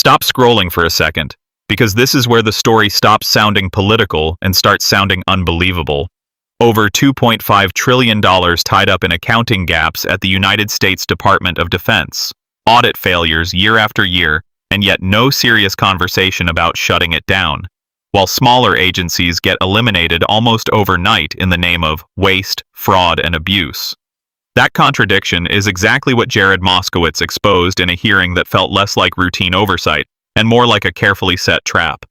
Stop scrolling for a second, because this is where the story stops sounding political and starts sounding unbelievable. Over $2.5 trillion tied up in accounting gaps at the United States Department of Defense. Audit failures year after year, and yet no serious conversation about shutting it down, while smaller agencies get eliminated almost overnight in the name of waste, fraud, and abuse. That contradiction is exactly what Jared MosKowitz exposed in a hearing that felt less like routine oversight and more like a carefully set trap.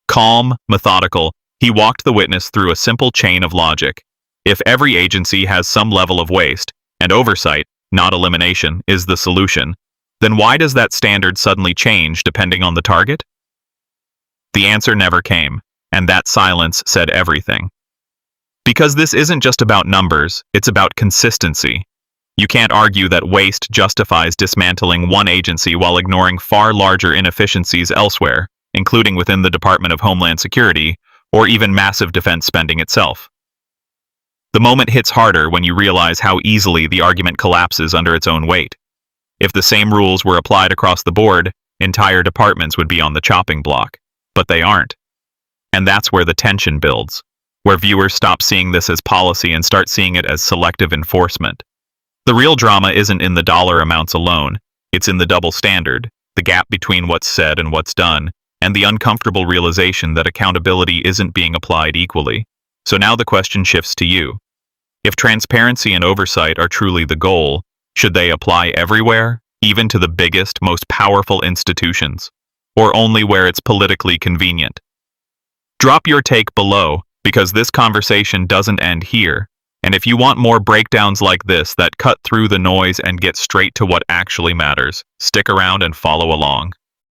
Calm, methodical, he walked the witness through a simple chain of logic. If every agency has some level of waste, and oversight, not elimination, is the solution, then why does that standard suddenly change depending on the target? The answer never came, and that silence said everything. Because this isn't just about numbers, it's about consistency. You can't argue that waste justifies dismantling one agency while ignoring far larger inefficiencies elsewhere, including within the Department of Homeland Security, or even massive defense spending itself. The moment hits harder when you realize how easily the argument collapses under its own weight. If the same rules were applied across the board, entire departments would be on the chopping block. But they aren't. And that's where the tension builds, where viewers stop seeing this as policy and start seeing it as selective enforcement. The real drama isn't in the dollar amounts alone, it's in the double standard, the gap between what's said and what's done, and the uncomfortable realization that accountability isn't being applied equally. So now the question shifts to you. If transparency and oversight are truly the goal, should they apply everywhere, even to the biggest, most powerful institutions, or only where it's politically convenient? Drop your take below, because this conversation doesn't end here. And if you want more breakdowns like this that cut through the noise and get straight to what actually matters, stick around and follow along.